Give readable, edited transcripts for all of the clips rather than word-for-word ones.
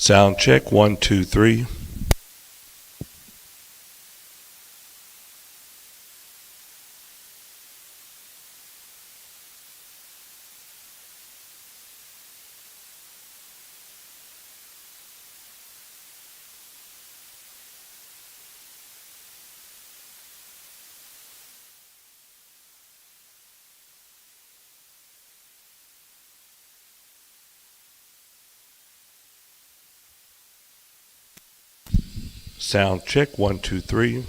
Sound check, 1, 2, 3. Sound check, 1, 2, 3.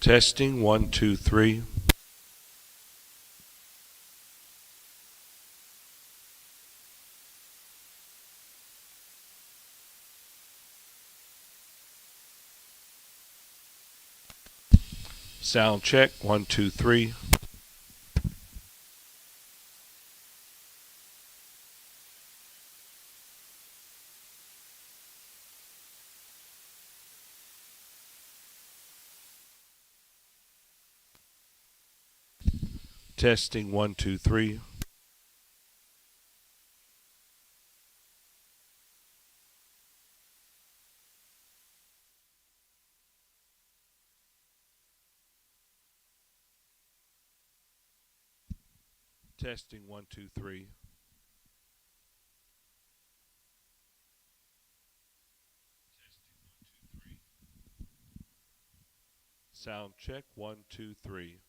Testing, 1, 2, 3. Sound check, 1, 2, 3. Testing, 1, 2, 3. Testing, 1, 2, 3. Sound check, 1, 2, 3.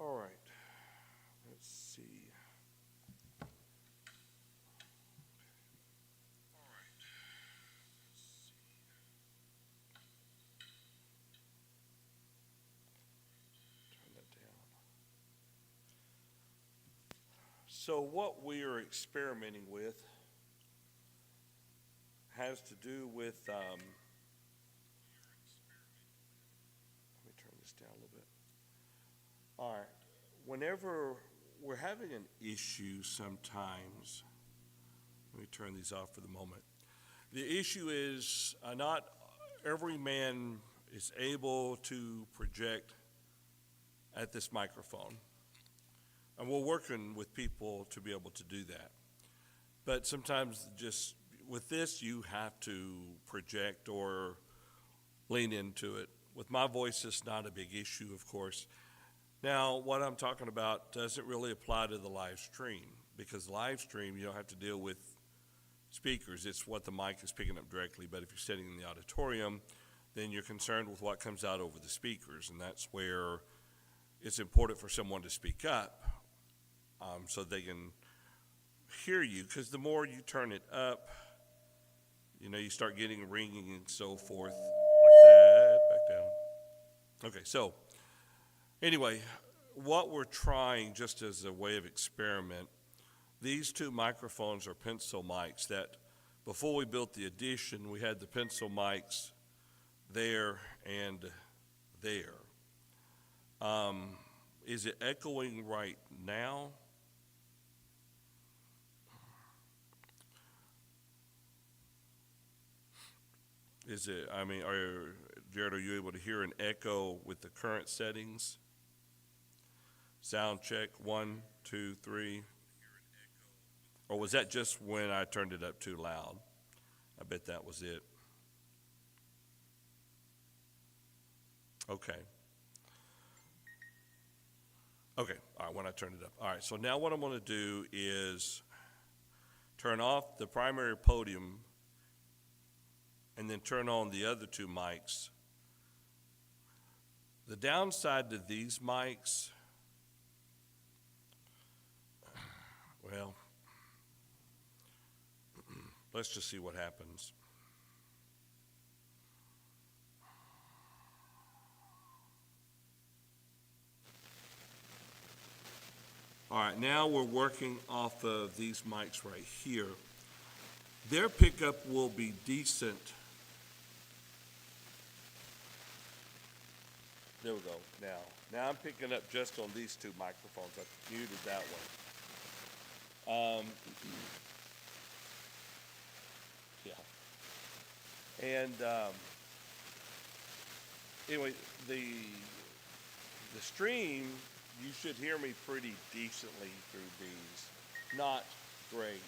All right. Let's see. All right. Let's see. Turn that down. So what we are experimenting with has to do with. Let me turn this down a little bit. All right. Whenever we're having an issue, sometimes. Let me turn these off for the moment. The issue is not every man is able to project at this microphone. And we're working with people to be able to do that. But sometimes just with this, you have to project or lean into it. With my voice, it's not a big issue, of course. Now, what I'm talking about doesn't really apply to the live stream, because live stream, you don't have to deal with speakers. It's what the mic is picking up directly. But if you're sitting in the auditorium, then you're concerned with what comes out over the speakers, and that's where it's important for someone to speak up so they can hear you, because the more you turn it up, you start getting ringing and so forth, like that, back down. Okay, so anyway, what we're trying, just as a way of experiment, these two microphones are pencil mics that before we built the addition, we had the pencil mics there and there. Is it echoing right now? Is it, Jared, are you able to hear an echo with the current settings? Sound check, 1, 2, 3. Or was that just when I turned it up too loud? I bet that was it. Okay. Okay, all right, when I turned it up. All right, so now what I'm going to do is turn off the primary podium and then turn on the other two mics. The downside to these mics, well, let's just see what happens. All right, now we're working off of these mics right here. Their pickup will be decent. There we go, now I'm picking up just on these two microphones. I muted that one. Yeah. And anyway, the stream, you should hear me pretty decently through these. Not great.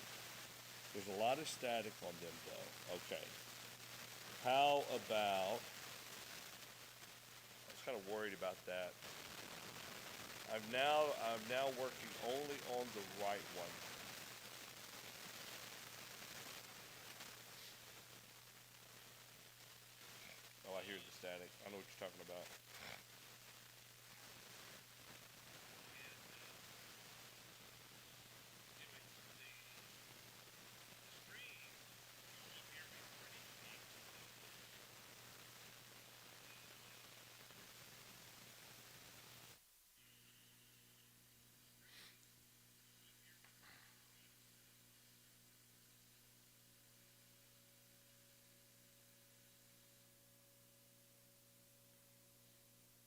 There's a lot of static on them though. Okay. How about, I was kind of worried about that. I'm now working only on the right one. Oh, I hear the static. I know what you're talking about.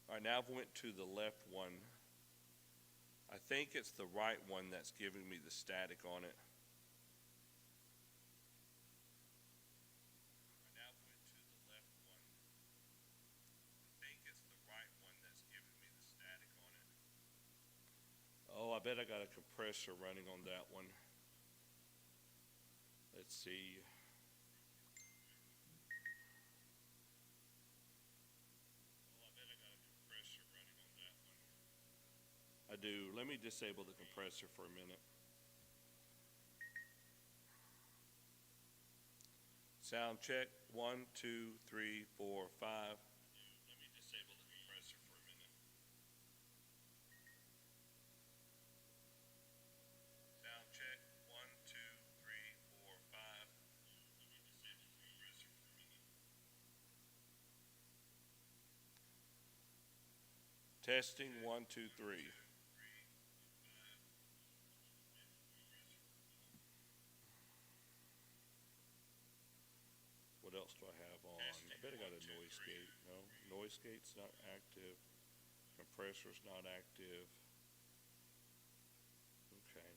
All right, now I've went to the left one. I think it's the right one that's giving me the static on it. Now I've went to the left one. I think it's the right one that's giving me the static on it. Oh, I bet I got a compressor running on that one. Let's see. I do. Let me disable the compressor for a minute. Sound check. 1, 2, 3, 4, 5. Let me disable the compressor for a minute. Testing, one, two, three. What else do I have on? I bet I got a noise gate. No, noise gate's not active. Compressor's not active. Okay.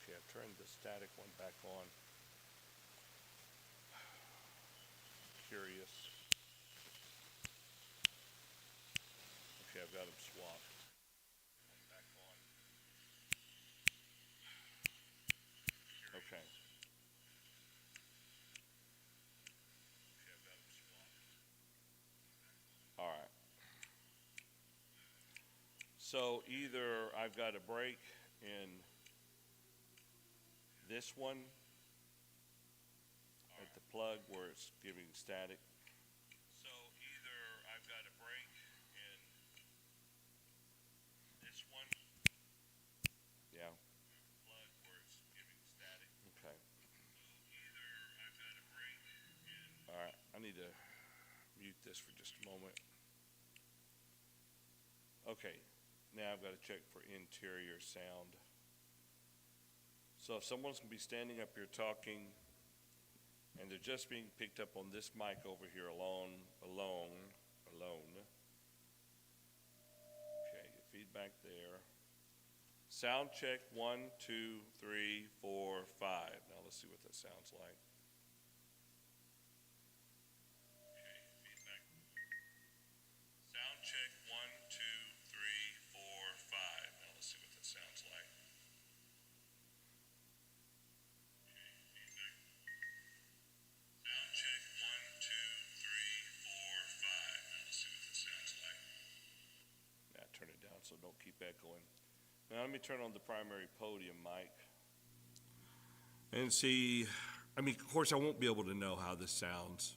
Okay, I've turned the static one back on. Curious. Okay, I've got them swapped. Back on. Okay. All right. So either I've got a break in this one at the plug where it's giving static. So either I've got a break in this one. Yeah. Plug where it's giving static. Okay. Either I've got a break in. All right. I need to mute this for just a moment. Okay. Now I've got to check for interior sound. So if someone's going to be standing up here talking and they're just being picked up on this mic over here alone. Okay, feedback there. Sound check, 1, 2, 3, 4, 5. Now let's see what that sounds like. Okay, feedback. Sound check, 1, 2, 3, 4, 5. Now let's see what that sounds like. Sound check, 1, 2, 3, 4, 5. Now let's see what that sounds like. Now turn it down so don't keep echoing. Now let me turn on the primary podium mic and see. I mean, of course, I won't be able to know how this sounds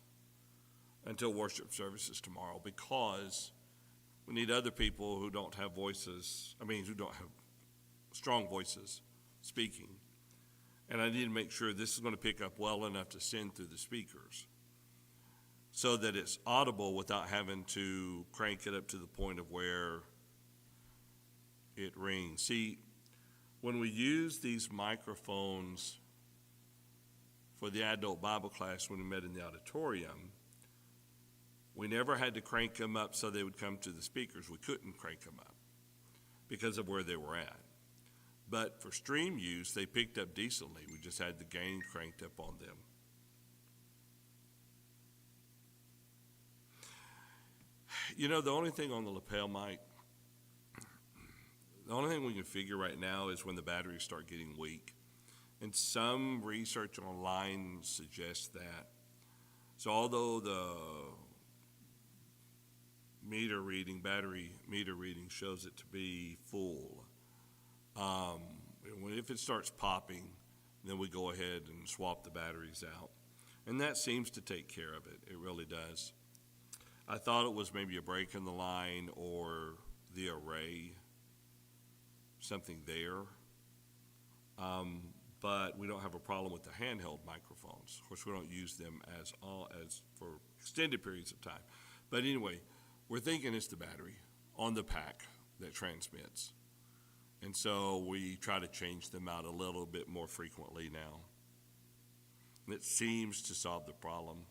until worship services tomorrow, because we need other people who don't have voices, who don't have strong voices speaking. And I need to make sure this is going to pick up well enough to send through the speakers so that it's audible without having to crank it up to the point of where it rings. See, when we use these microphones for the adult Bible class when we met in the auditorium, we never had to crank them up so they would come to the speakers. We couldn't crank them up because of where they were at. But for stream use, they picked up decently. We just had the gain cranked up on them. You know, the only thing on the lapel mic, the only thing we can figure right now is when the batteries start getting weak. And some research online suggests that. So although the battery meter reading shows it to be full, if it starts popping, then we go ahead and swap the batteries out. And that seems to take care of it. It really does. I thought it was maybe a break in the line or the array, something there. But we don't have a problem with the handheld microphones. Of course, we don't use them as for extended periods of time. But anyway, we're thinking it's the battery on the pack that transmits. And so we try to change them out a little bit more frequently now. And it seems to solve the problem.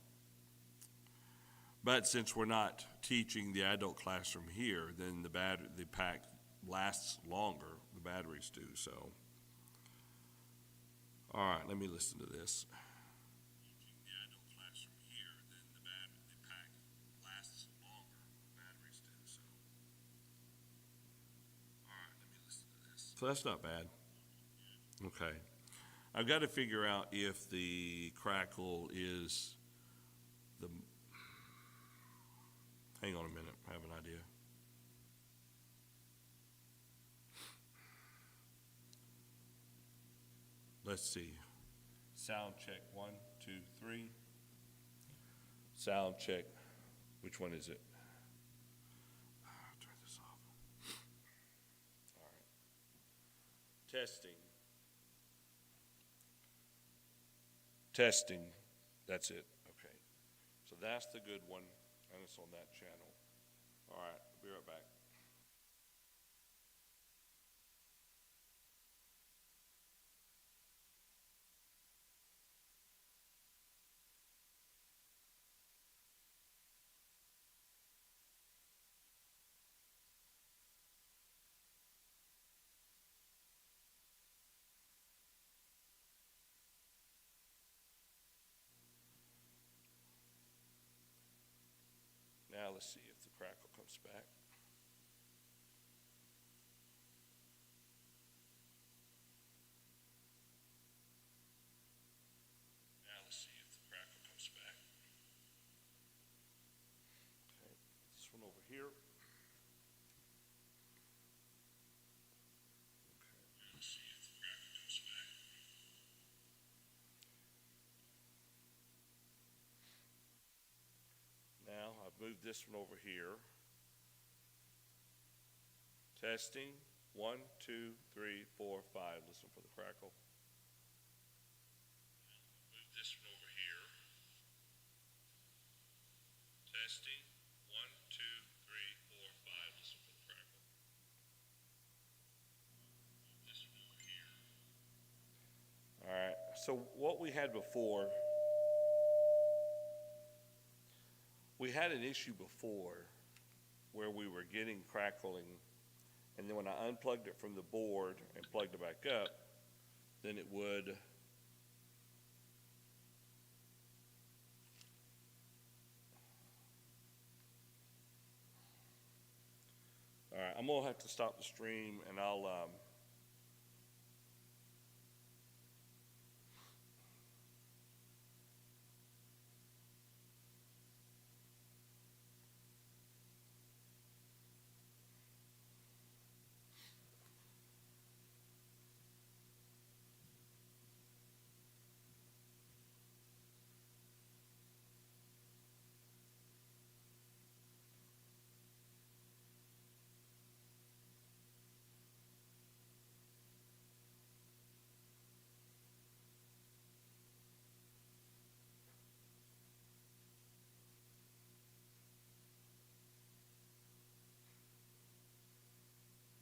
But since we're not teaching the adult classroom here, then the pack lasts longer, the batteries do, so. All right, let me listen to this. The adult classroom here, then the pack lasts longer, the batteries do, so. All right, let me listen to this. So that's not bad. Okay. I've got to figure out if the crackle is hang on a minute, I have an idea. let's see. Sound check, 1, 2, 3. Sound check. Which one is it? Turn this off. All right. Testing. Testing. That's it. Okay. So that's the good one, and it's on that channel. All right. Be right back. Now let's see if the crackle comes back. Now let's see if the crackle comes back. Okay, this one over here. Okay, let's see if the crackle comes back. Now I've moved this one over here. Testing. 1, 2, 3, 4, 5. Listen for the crackle. Move this one over here. Testing. 1, 2, 3, 4, 5. Listen for the crackle. Move this one over here. All right. So what we had before, we had an issue before where we were getting crackling, and then when I unplugged it from the board and plugged it back up, then it would all right, I'm gonna have to stop the stream, and I'll